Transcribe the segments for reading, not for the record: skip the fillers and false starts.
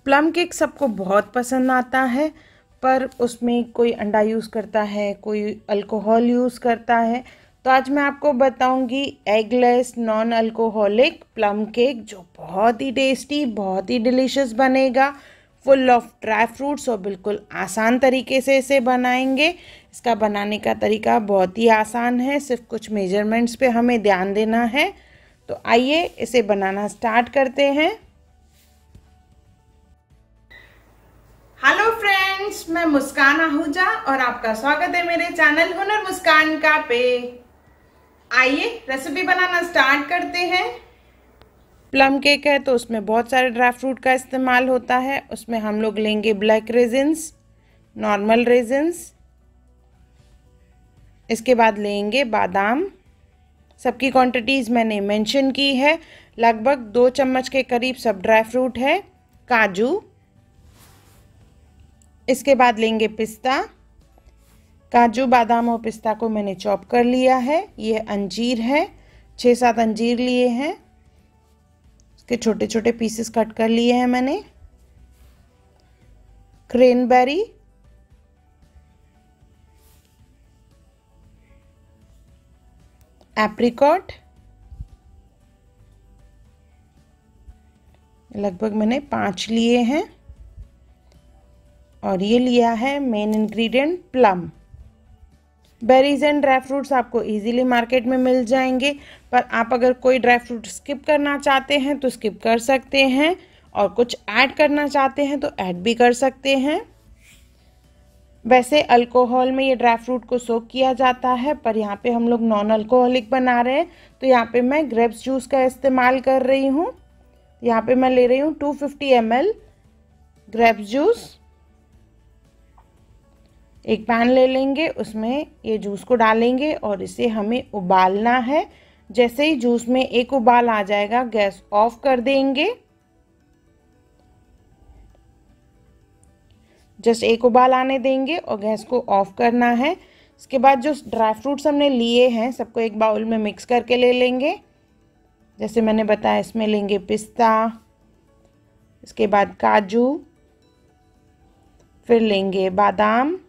Plum cake सबको बहुत पसंद आता है, पर उसमें कोई अंडा यूज़ करता है, कोई अल्कोहल यूज़ करता है। तो आज मैं आपको बताऊंगी eggless non alcoholic plum cake, जो बहुत ही टेस्टी, बहुत ही डिलीशियस बनेगा, फुल ऑफ ड्राई फ्रूट्स और बिल्कुल आसान तरीके से इसे बनाएंगे। इसका बनाने का तरीका बहुत ही आसान है, सिर्फ कुछ मेजरमेंट्स पे हमें ध्यान देना है। तो आइए इसे बनाना स्टार्ट करते हैं। हेलो फ्रेंड्स, मैं मुस्कान आहूजा और आपका स्वागत है मेरे चैनल हुनर मुस्कान का पे। आइए रेसिपी बनाना स्टार्ट करते हैं। प्लम केक है तो उसमें बहुत सारे ड्राई फ्रूट का इस्तेमाल होता है। उसमें हम लोग लेंगे ब्लैक रेजिन्स, नॉर्मल रेजिन्स, इसके बाद लेंगे बादाम। सबकी क्वांटिटीज़ मैंने मेंशन की है, लगभग 2 चम्मच के करीब सब ड्राई फ्रूट है। काजू, इसके बाद लेंगे पिस्ता। काजू, बादाम और पिस्ता को मैंने चॉप कर लिया है। ये अंजीर है, 6-7 अंजीर लिए हैं, इसके छोटे छोटे पीसेस कट कर लिए हैं मैंने। क्रेनबेरी, एप्रिकॉट, लगभग मैंने 5 लिए हैं। और ये लिया है main ingredient plum. Berries and dry fruits आपको इजीली मार्केट में मिल जाएंगे, पर आप अगर कोई ड्राई फ्रूट स्किप करना चाहते हैं तो स्किप कर सकते हैं, और कुछ ऐड करना चाहते हैं तो ऐड भी कर सकते हैं। वैसे अल्कोहल में ये ड्राई फ्रूट को सोक किया जाता है, पर यहाँ पे हम लोग नॉन अल्कोहलिक बना रहे हैं, तो यहाँ पे मैं ग्रेप्स जूस का इस्तेमाल कर रही हूँ। यहाँ पे मैं ले रही हूँ 250 ml ग्रेप्स जूस। एक पैन ले लेंगे, उसमें ये जूस को डालेंगे और इसे हमें उबालना है। जैसे ही जूस में एक उबाल आ जाएगा, गैस ऑफ कर देंगे। जस्ट एक उबाल आने देंगे और गैस को ऑफ करना है। इसके बाद जो ड्राई फ्रूट्स हमने लिए हैं सबको एक बाउल में मिक्स करके ले लेंगे। जैसे मैंने बताया, इसमें लेंगे पिस्ता, इसके बाद काजू, फिर लेंगे बादाम,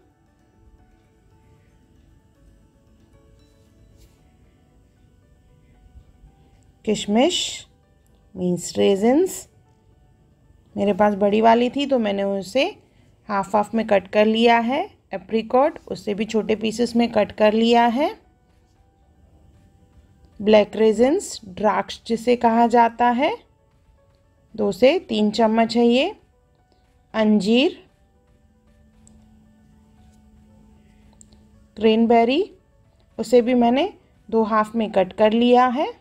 किशमिश मीन्स रेजिन्स। मेरे पास बड़ी वाली थी तो मैंने उसे हाफ हाफ में कट कर लिया है। एप्रिकॉट, उससे भी छोटे पीसेस में कट कर लिया है। ब्लैक रेजिन्स, द्राक्ष जिसे कहा जाता है, 2 से 3 चम्मच है ये। अंजीर, क्रेनबेरी, उसे भी मैंने 2 हाफ में कट कर लिया है।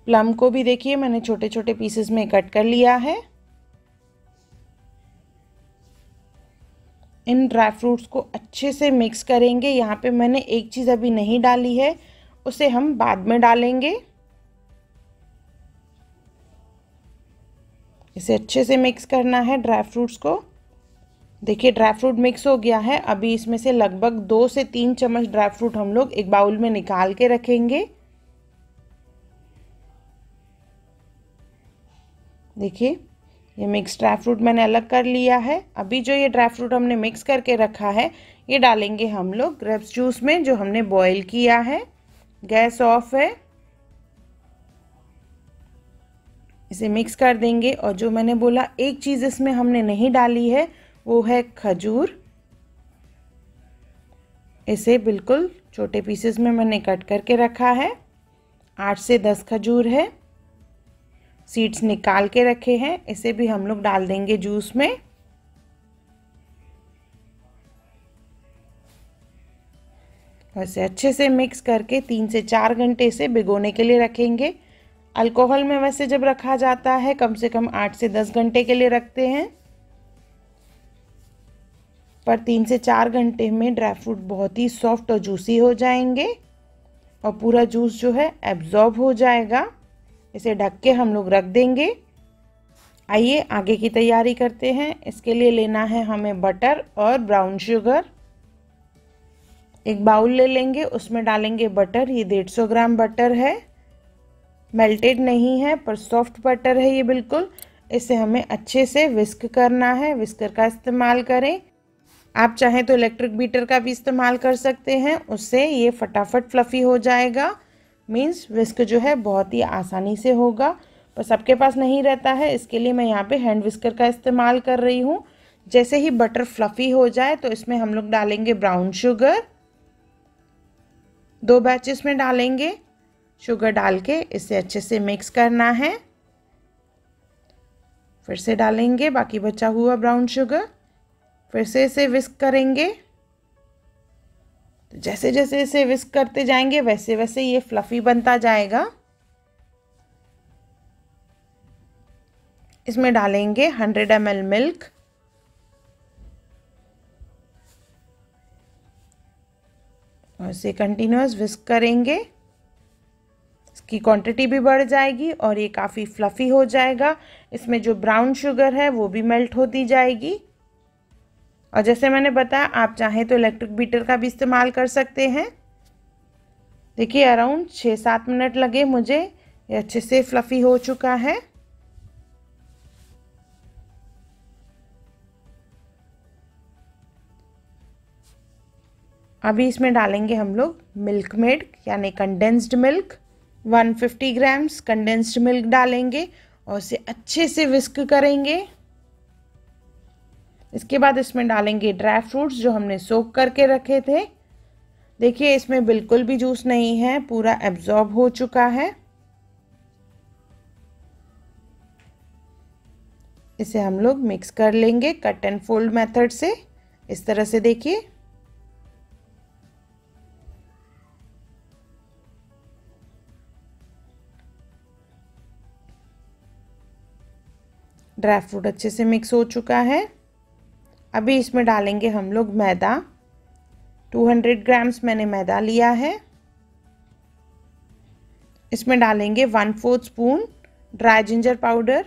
प्लम को भी देखिए मैंने छोटे छोटे पीसेस में कट कर लिया है। इन ड्राई फ्रूट्स को अच्छे से मिक्स करेंगे। यहाँ पे मैंने एक चीज़ अभी नहीं डाली है, उसे हम बाद में डालेंगे। इसे अच्छे से मिक्स करना है ड्राई फ्रूट्स को। देखिए ड्राई फ्रूट मिक्स हो गया है। अभी इसमें से लगभग 2 से 3 चम्मच ड्राई फ्रूट हम लोग एक बाउल में निकाल के रखेंगे। देखिए ये मिक्स ड्राई फ्रूट मैंने अलग कर लिया है। अभी जो ये ड्राई फ्रूट हमने मिक्स करके रखा है, ये डालेंगे हम लोग ग्रेप्स जूस में, जो हमने बॉईल किया है। गैस ऑफ है, इसे मिक्स कर देंगे। और जो मैंने बोला एक चीज़ इसमें हमने नहीं डाली है, वो है खजूर। इसे बिल्कुल छोटे पीसेस में मैंने कट करके रखा है। 8 से 10 खजूर है, सीड्स निकाल के रखे हैं। इसे भी हम लोग डाल देंगे जूस में। वैसे अच्छे से मिक्स करके 3 से 4 घंटे इसे भिगोने के लिए रखेंगे। अल्कोहल में वैसे जब रखा जाता है कम से कम 8 से 10 घंटे के लिए रखते हैं, पर 3 से 4 घंटे में ड्राई फ्रूट बहुत ही सॉफ्ट और जूसी हो जाएंगे और पूरा जूस जो है एब्जॉर्ब हो जाएगा। इसे ढक के हम लोग रख देंगे। आइए आगे की तैयारी करते हैं। इसके लिए लेना है हमें बटर और ब्राउन शुगर। एक बाउल ले लेंगे, उसमें डालेंगे बटर। ये 150 ग्राम बटर है। मेल्टेड नहीं है पर सॉफ्ट बटर है ये बिल्कुल। इसे हमें अच्छे से विस्क करना है, विस्कर का इस्तेमाल करें। आप चाहें तो इलेक्ट्रिक बीटर का भी इस्तेमाल कर सकते हैं, उससे ये फटाफट फ्लफ़ी हो जाएगा। मीन्स विस्क जो है बहुत ही आसानी से होगा, पर सबके पास नहीं रहता है, इसके लिए मैं यहाँ पे हैंड विस्कर का इस्तेमाल कर रही हूँ। जैसे ही बटर फ्लफ़ी हो जाए तो इसमें हम लोग डालेंगे ब्राउन शुगर। 2 बैचेस में डालेंगे। शुगर डाल के इसे अच्छे से मिक्स करना है। फिर से डालेंगे बाकी बचा हुआ ब्राउन शुगर। फिर से इसे विस्क करेंगे। तो जैसे जैसे इसे विस्क करते जाएंगे वैसे वैसे ये फ्लफ़ी बनता जाएगा। इसमें डालेंगे 100 ml मिल्क। और इसे कंटिन्यूअस विस्क करेंगे। इसकी क्वांटिटी भी बढ़ जाएगी और ये काफ़ी फ्लफ़ी हो जाएगा। इसमें जो ब्राउन शुगर है वो भी मेल्ट होती जाएगी। और जैसे मैंने बताया, आप चाहें तो इलेक्ट्रिक बीटर का भी इस्तेमाल कर सकते हैं। देखिए अराउंड 6-7 मिनट लगे मुझे, ये अच्छे से फ्लफ़ी हो चुका है। अभी इसमें डालेंगे हम लोग मिल्क मेड यानी condensed milk. 150 grams condensed milk डालेंगे और इसे अच्छे से विस्क करेंगे। इसके बाद इसमें डालेंगे ड्राई फ्रूट्स जो हमने सोक करके रखे थे। देखिए इसमें बिल्कुल भी जूस नहीं है, पूरा एब्जॉर्ब हो चुका है। इसे हम लोग मिक्स कर लेंगे कट एंड फोल्ड मेथड से, इस तरह से। देखिए ड्राई फ्रूट अच्छे से मिक्स हो चुका है। अभी इसमें डालेंगे हम लोग मैदा। 200 ग्राम्स मैंने मैदा लिया है। इसमें डालेंगे 1/4 स्पून ड्राई जिंजर पाउडर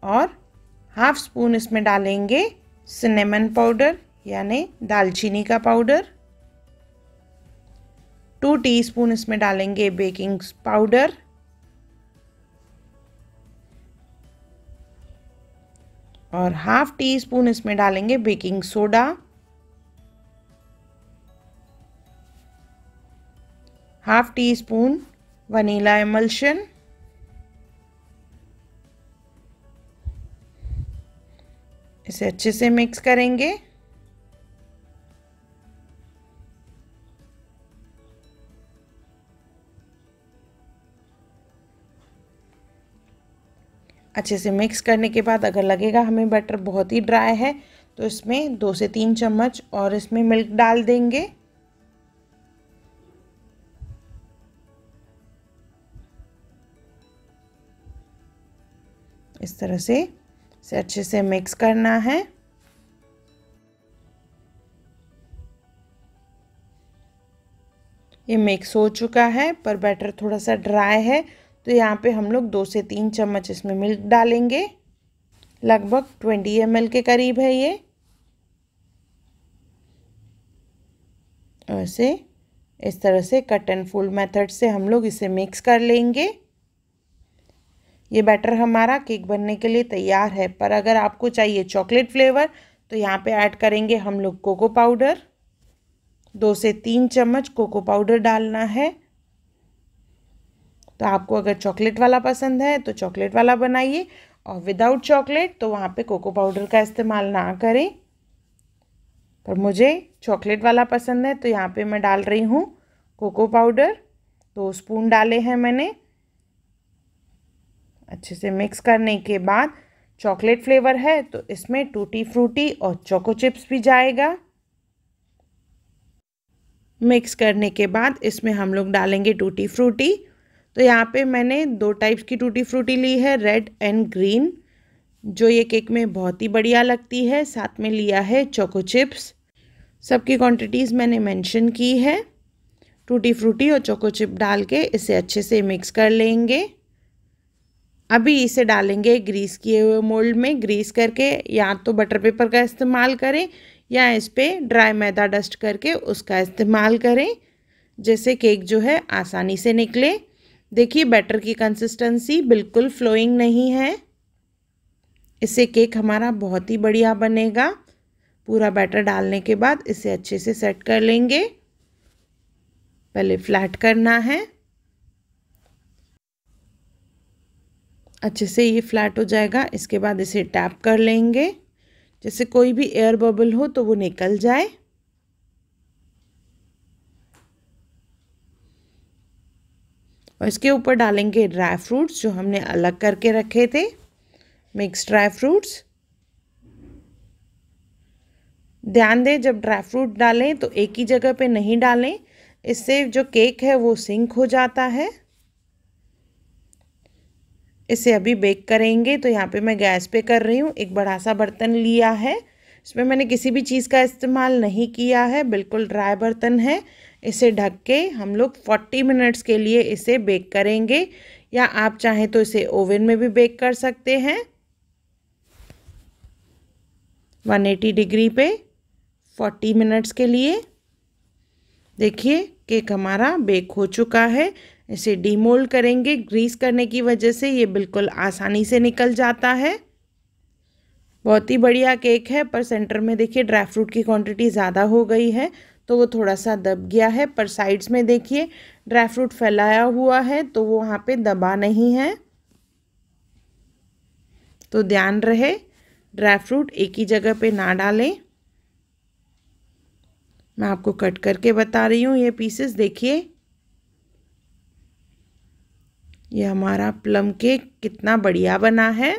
और 1/2 स्पून इसमें डालेंगे सिनेमन पाउडर यानी दालचीनी का पाउडर। 2 टीस्पून इसमें डालेंगे बेकिंग पाउडर और 1/2 टीस्पून इसमें डालेंगे baking soda. 1/2 teaspoon vanilla emulsion. इसे अच्छे से मिक्स करेंगे। अच्छे से मिक्स करने के बाद अगर लगेगा हमें बैटर बहुत ही ड्राई है तो इसमें 2 से 3 चम्मच और इसमें मिल्क डाल देंगे। इस तरह से इसे अच्छे से मिक्स करना है। ये मिक्स हो चुका है पर बैटर थोड़ा सा ड्राई है, तो यहाँ पे हम लोग 2 से 3 चम्मच इसमें मिल्क डालेंगे। लगभग 20 ml के करीब है ये। ऐसे इस तरह से कट एंड फोल्ड मेथड से हम लोग इसे मिक्स कर लेंगे। ये बैटर हमारा केक बनने के लिए तैयार है। पर अगर आपको चाहिए चॉकलेट फ्लेवर तो यहाँ पे ऐड करेंगे हम लोग कोको पाउडर। 2 से 3 चम्मच कोको पाउडर डालना है। तो आपको अगर चॉकलेट वाला पसंद है तो चॉकलेट वाला बनाइए और विदाउट चॉकलेट तो वहाँ पे कोको पाउडर का इस्तेमाल ना करें। पर मुझे चॉकलेट वाला पसंद है तो यहाँ पे मैं डाल रही हूँ कोको पाउडर। 2 स्पून डाले हैं मैंने। अच्छे से मिक्स करने के बाद चॉकलेट फ्लेवर है तो इसमें टूटी फ्रूटी और चोको चिप्स भी जाएगा। मिक्स करने के बाद इसमें हम लोग डालेंगे टूटी फ्रूटी। तो यहाँ पे मैंने 2 टाइप्स की टूटी फ्रूटी ली है, रेड एंड ग्रीन, जो ये केक में बहुत ही बढ़िया लगती है। साथ में लिया है चोको चिप्स। सबकी क्वांटिटीज़ मैंने मेंशन की है। टूटी फ्रूटी और चोको चिप डाल के इसे अच्छे से मिक्स कर लेंगे। अभी इसे डालेंगे ग्रीस किए हुए मोल्ड में। ग्रीस करके या तो बटर पेपर का इस्तेमाल करें या इस पर ड्राई मैदा डस्ट करके उसका इस्तेमाल करें, जिससे केक जो है आसानी से निकले। देखिए बैटर की कंसिस्टेंसी बिल्कुल फ्लोइंग नहीं है। इससे केक हमारा बहुत ही बढ़िया बनेगा। पूरा बैटर डालने के बाद इसे अच्छे से सेट कर लेंगे। पहले फ्लैट करना है। अच्छे से ये फ्लैट हो जाएगा। इसके बाद इसे टैप कर लेंगे, जैसे कोई भी एयर बबल हो तो वो निकल जाए। और इसके ऊपर डालेंगे ड्राई फ्रूट्स जो हमने अलग करके रखे थे, मिक्स ड्राई फ्रूट्स। ध्यान दें जब ड्राई फ्रूट डालें तो एक ही जगह पे नहीं डालें, इससे जो केक है वो सिंक हो जाता है। इसे अभी बेक करेंगे। तो यहाँ पे मैं गैस पे कर रही हूँ। एक बड़ा सा बर्तन लिया है, इसमें मैंने किसी भी चीज़ का इस्तेमाल नहीं किया है, बिल्कुल ड्राई बर्तन है। इसे ढक के हम लोग 40 मिनट्स के लिए इसे बेक करेंगे, या आप चाहें तो इसे ओवन में भी बेक कर सकते हैं 180 डिग्री पे 40 मिनट्स के लिए। देखिए केक हमारा बेक हो चुका है। इसे डीमोल्ड करेंगे। ग्रीस करने की वजह से ये बिल्कुल आसानी से निकल जाता है। बहुत ही बढ़िया केक है, पर सेंटर में देखिए ड्राई फ्रूट की क्वांटिटी ज़्यादा हो गई है तो वो थोड़ा सा दब गया है। पर साइड्स में देखिए ड्राई फ्रूट फैलाया हुआ है तो वो वहाँ पे दबा नहीं है। तो ध्यान रहे ड्राई फ्रूट एक ही जगह पे ना डालें। मैं आपको कट करके बता रही हूँ ये पीसेस। देखिए ये हमारा प्लम केक कितना बढ़िया बना है।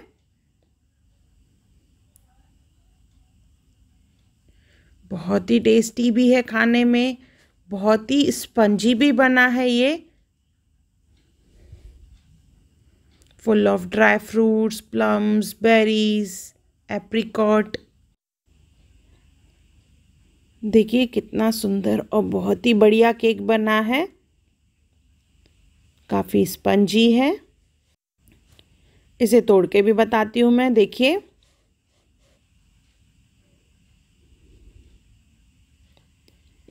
बहुत ही टेस्टी भी है खाने में, बहुत ही स्पंजी भी बना है ये। Full of dry fruits, plums, berries, apricot. देखिए कितना सुंदर और बहुत ही बढ़िया केक बना है। काफ़ी स्पंजी है। इसे तोड़ के भी बताती हूँ मैं। देखिए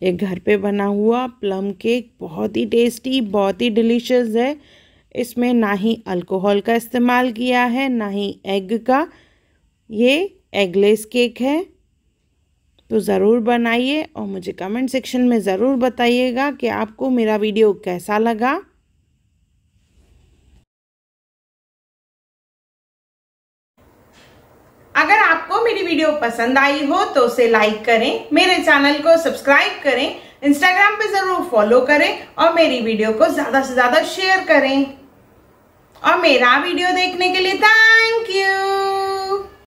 एक घर पे बना हुआ प्लम केक बहुत ही टेस्टी, बहुत ही डिलीशियस है। इसमें ना ही अल्कोहल का इस्तेमाल किया है ना ही एग का। ये एगलेस केक है। तो ज़रूर बनाइए और मुझे कमेंट सेक्शन में ज़रूर बताइएगा कि आपको मेरा वीडियो कैसा लगा। अगर आपको मेरी वीडियो पसंद आई हो तो उसे लाइक करें, मेरे चैनल को सब्सक्राइब करें, इंस्टाग्राम पे ज़रूर फॉलो करें और मेरी वीडियो को ज़्यादा से ज़्यादा शेयर करें। और मेरा वीडियो देखने के लिए